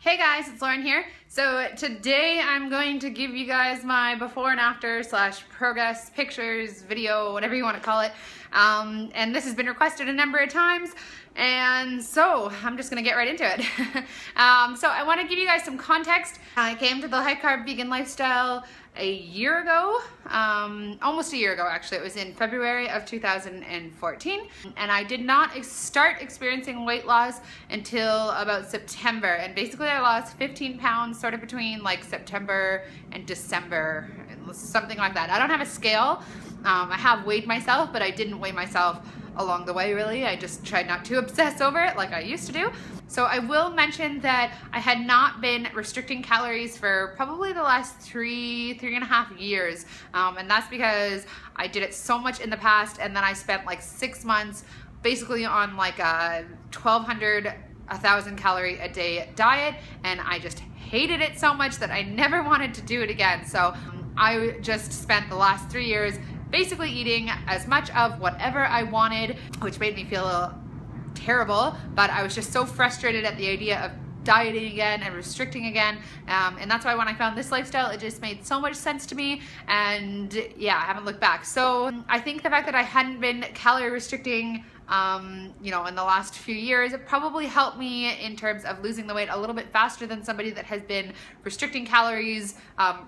Hey guys, it's Lauren here. So today I'm going to give you guys my before and after / progress, pictures, video, whatever you want to call it. And this has been requested a number of times, and so I'm just gonna get right into it. So I want to give you guys some context. I came to the high carb vegan lifestyle a year ago, almost a year ago actually. It was in February of 2014, and I did not start experiencing weight loss until about September, and basically I lost 15 pounds sort of between like September and December, something like that. I don't have a scale. I have weighed myself, but I didn't weigh myself along the way really. I just tried not to obsess over it like I used to do. So I will mention that I had not been restricting calories for probably the last three and a half years. And that's because I did it so much in the past, and then I spent like 6 months basically on like a 1,000 calorie a day diet, and I just hated it so much that I never wanted to do it again. So I just spent the last 3 years basically eating as much of whatever I wanted, which made me feel terrible, but I was just so frustrated at the idea of dieting again and restricting again, and that's why when I found this lifestyle, it just made so much sense to me, and yeah, I haven't looked back. So I think the fact that I hadn't been calorie restricting you know, in the last few years, it probably helped me in terms of losing the weight a little bit faster than somebody that has been restricting calories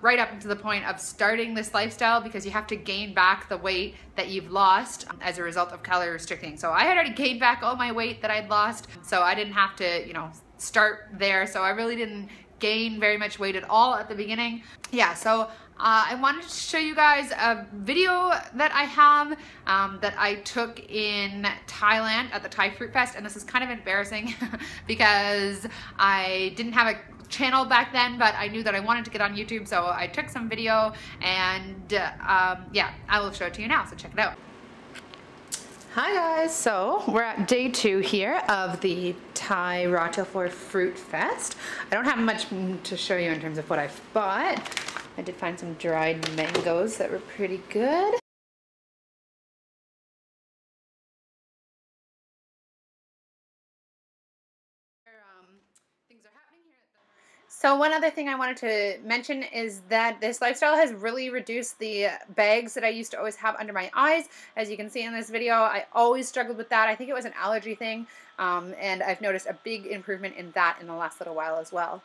right up to the point of starting this lifestyle, because you have to gain back the weight that you've lost as a result of calorie restricting. So I had already gained back all my weight that I'd lost, so I didn't have to, you know, start there. So I really didn't gain very much weight at all at the beginning. Yeah, so I wanted to show you guys a video that I have that I took in Thailand at the Thai Fruit Fest, and this is kind of embarrassing because I didn't have a channel back then, but I knew that I wanted to get on YouTube, so I took some video, and yeah, I will show it to you now, so check it out. Hi guys, so we're at day 2 here of the Thai Raw Till 4 Fruit Fest. I don't have much to show you in terms of what I've bought. I did find some dried mangoes that were pretty good. So one other thing I wanted to mention is that this lifestyle has really reduced the bags that I used to always have under my eyes. As you can see in this video, I always struggled with that. I think it was an allergy thing, and I've noticed a big improvement in that in the last little while as well.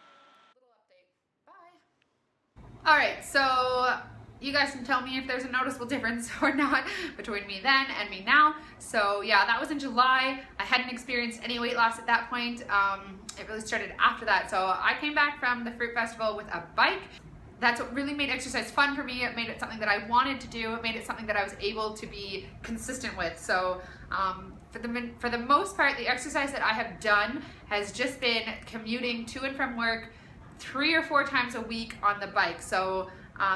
Bye. All right, so you guys can tell me if there's a noticeable difference or not between me then and me now. So yeah, that was in July. I hadn't experienced any weight loss at that point. It really started after that. So I came back from the Fruit Festival with a bike. That's what really made exercise fun for me. It made it something that I wanted to do. It made it something that I was able to be consistent with. So for the most part, the exercise that I have done has just been commuting to and from work 3 or 4 times a week on the bike. So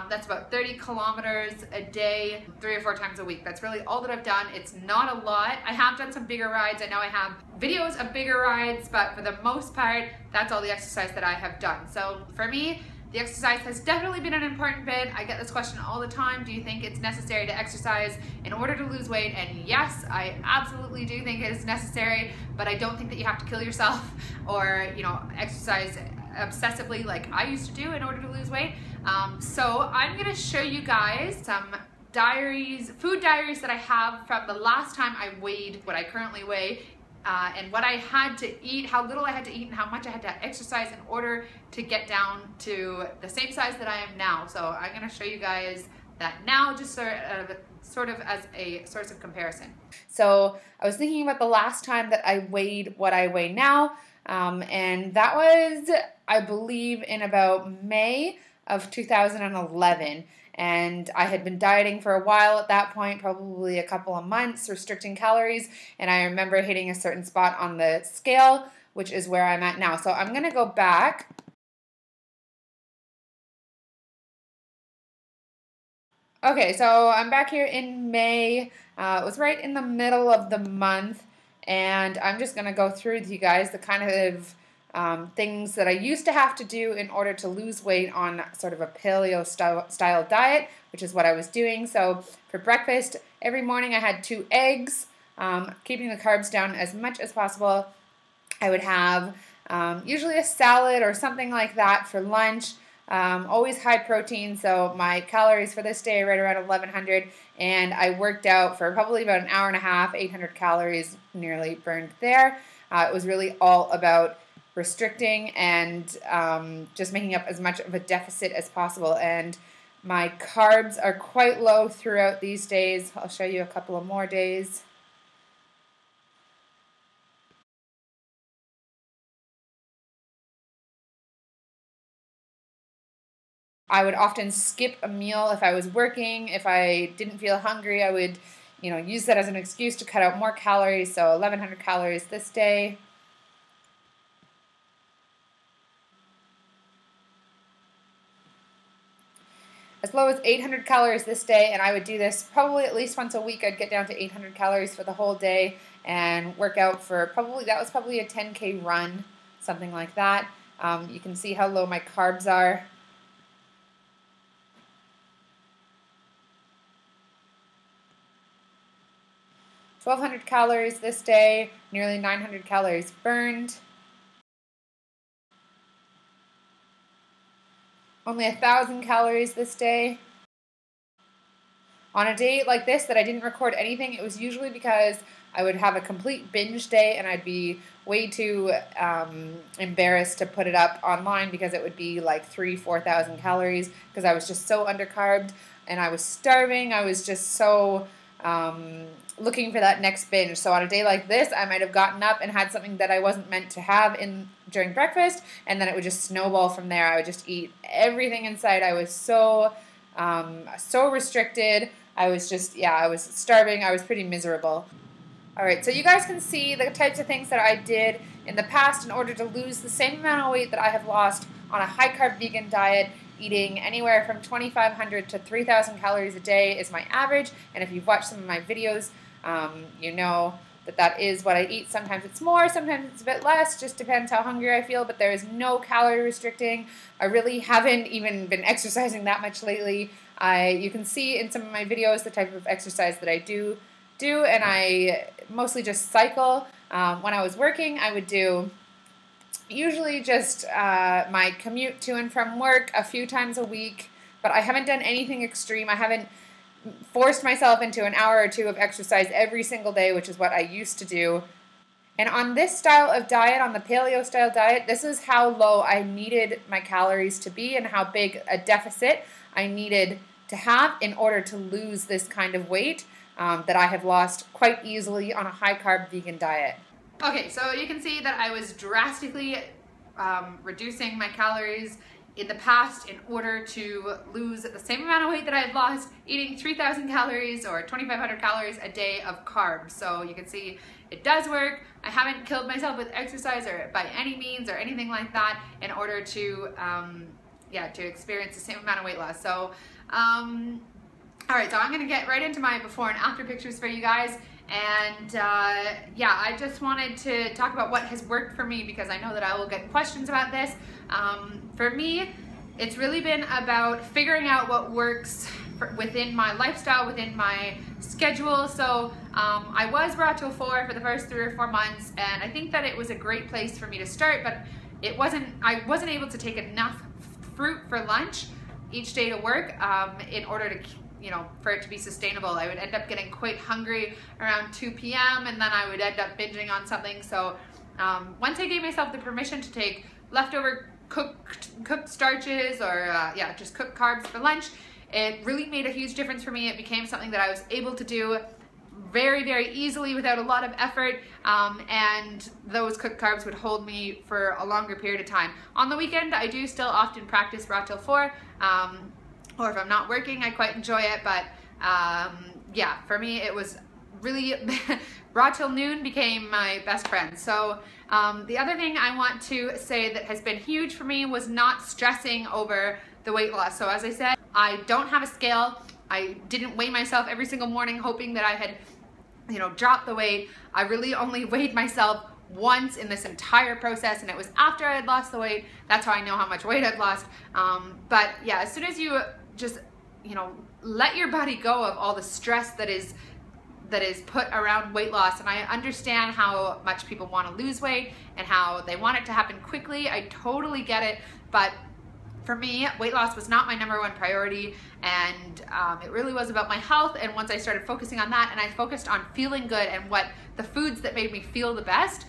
that's about 30 kilometers a day, 3 or 4 times a week. That's really all that I've done. It's not a lot. I have done some bigger rides. I know I have videos of bigger rides, but for the most part, that's all the exercise that I have done. So for me, the exercise has definitely been an important bit. I get this question all the time. Do you think it's necessary to exercise in order to lose weight? And yes, I absolutely do think it is necessary, but I don't think that you have to kill yourself or, you know, exercise obsessively like I used to do in order to lose weight. So I'm gonna show you guys some diaries, food diaries that I have from the last time I weighed what I currently weigh, and what I had to eat, how little I had to eat, and how much I had to exercise in order to get down to the same size that I am now. So I'm gonna show you guys that now, just sort of as a source of comparison. So I was thinking about the last time that I weighed what I weigh now, and that was, I believe, in about May of 2011, and I had been dieting for a while at that point, probably a couple of months, restricting calories, and I remember hitting a certain spot on the scale, which is where I'm at now. So I'm going to go back. Okay, so I'm back here in May. It was right in the middle of the month, and I'm just going to go through with you guys the kind of things that I used to have to do in order to lose weight on sort of a paleo style diet, which is what I was doing. So for breakfast, every morning I had 2 eggs, keeping the carbs down as much as possible. I would have usually a salad or something like that for lunch. Always high protein, so my calories for this day are right around 1100, and I worked out for probably about an hour and a half, 800 calories nearly burned there. It was really all about restricting and just making up as much of a deficit as possible, and my carbs are quite low throughout these days. I'll show you a couple of more days. I would often skip a meal if I was working. If I didn't feel hungry, I would, use that as an excuse to cut out more calories. So 1100 calories this day. As low as 800 calories this day, and I would do this probably at least once a week. I'd get down to 800 calories for the whole day and work out for that was probably a 10K run, something like that. You can see how low my carbs are. 1,200 calories this day, nearly 900 calories burned. Only 1,000 calories this day. On a day like this that I didn't record anything, it was usually because I would have a complete binge day and I'd be way too embarrassed to put it up online because it would be like 3,000-4,000 calories because I was just so undercarbed and I was starving. I was just so looking for that next binge. So on a day like this, I might have gotten up and had something that I wasn't meant to have during breakfast, and then it would just snowball from there. I would just eat everything in sight. I was so restricted. I was starving. I was pretty miserable. All right, so you guys can see the types of things that I did in the past in order to lose the same amount of weight that I have lost on a high-carb vegan diet. Eating anywhere from 2,500 to 3,000 calories a day is my average, and if you've watched some of my videos, you know that is what I eat. Sometimes it's more, sometimes it's a bit less, just depends how hungry I feel, but there is no calorie restricting. I really haven't even been exercising that much lately. You can see in some of my videos the type of exercise that I do, and I mostly just cycle. When I was working, I would do usually just my commute to and from work a few times a week, but I haven't done anything extreme. I haven't forced myself into an hour or two of exercise every single day, which is what I used to do. And on this style of diet, on the paleo style diet, this is how low I needed my calories to be and how big a deficit I needed to have in order to lose this kind of weight that I have lost quite easily on a high-carb vegan diet. Okay, so you can see that I was drastically reducing my calories in the past in order to lose the same amount of weight that I had lost eating 3,000 calories or 2,500 calories a day of carbs. So you can see it does work. I haven't killed myself with exercise or by any means or anything like that in order to to experience the same amount of weight loss. So all right, so I'm gonna get right into my before and after pictures for you guys. And I just wanted to talk about what has worked for me because I know that I will get questions about this. For me, it's really been about figuring out what works within my lifestyle, within my schedule. So I was brought to a 4 for the first 3 or 4 months, and I think that it was a great place for me to start, but I wasn't able to take enough fruit for lunch each day to work in order to for it to be sustainable. I would end up getting quite hungry around 2 p.m. and then I would end up binging on something. So once I gave myself the permission to take leftover cooked starches or just cooked carbs for lunch, it really made a huge difference for me. It became something that I was able to do very, very easily without a lot of effort, and those cooked carbs would hold me for a longer period of time. On the weekend, I do still often practice raw till 4, or if I'm not working, I quite enjoy it, but for me it was really, raw till noon became my best friend. So the other thing I want to say that has been huge for me was not stressing over the weight loss. So as I said, I don't have a scale. I didn't weigh myself every single morning hoping that I had dropped the weight. I really only weighed myself once in this entire process, and it was after I had lost the weight. That's how I know how much weight I've lost. But yeah, as soon as you just let your body go of all the stress that that is put around weight loss, and I understand how much people want to lose weight and how they want it to happen quickly. I totally get it, but for me, weight loss was not my #1 priority, and it really was about my health. And once I started focusing on that and I focused on feeling good and what the foods that made me feel the best,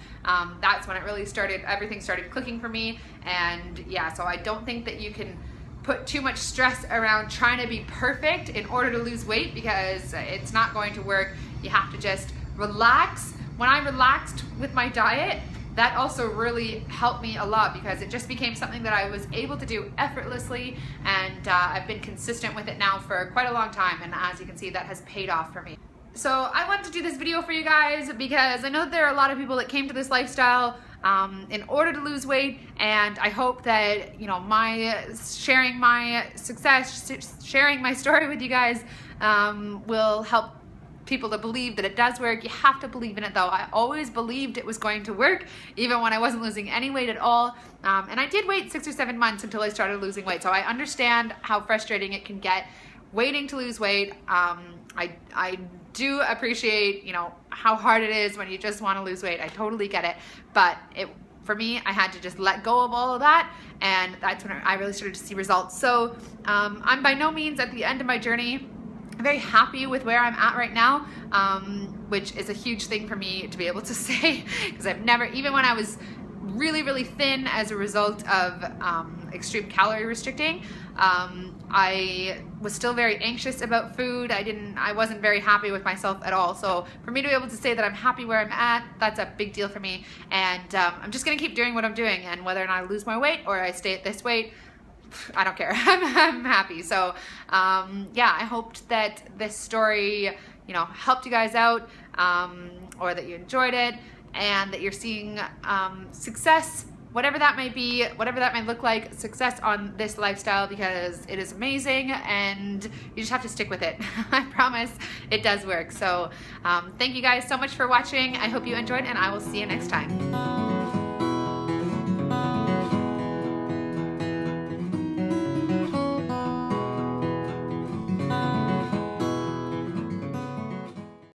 that's when it really started, everything started clicking for me. And yeah, so I don't think that you can put too much stress around trying to be perfect in order to lose weight, because it's not going to work. You have to just relax. When I relaxed with my diet, that also really helped me a lot, because it just became something that I was able to do effortlessly, and I've been consistent with it now for quite a long time, and as you can see, that has paid off for me. So I wanted to do this video for you guys because I know that there are a lot of people that came to this lifestyle in order to lose weight, and I hope that, you know, sharing my success, sharing my story with you guys will help people to believe that it does work. You have to believe in it though. I always believed it was going to work, even when I wasn't losing any weight at all. And I did wait 6 or 7 months until I started losing weight. So I understand how frustrating it can get waiting to lose weight. I do appreciate, you know, how hard it is when you just want to lose weight. I totally get it. But for me, I had to just let go of all of that, and that's when I really started to see results. So I'm by no means at the end of my journey. I'm very happy with where I'm at right now, which is a huge thing for me to be able to say, because I've never, even when I was really, really thin as a result of extreme calorie restricting, I was still very anxious about food. I wasn't very happy with myself at all. So for me to be able to say that I'm happy where I'm at, that's a big deal for me. And I'm just gonna keep doing what I'm doing, and whether or not I lose my weight or I stay at this weight, I don't care. I'm happy. So yeah, I hoped that this story, you know, helped you guys out, or that you enjoyed it, and that you're seeing success, whatever that may be, whatever that may look like, success on this lifestyle, because it is amazing and you just have to stick with it. I promise it does work. So thank you guys so much for watching. I hope you enjoyed, and I will see you next time.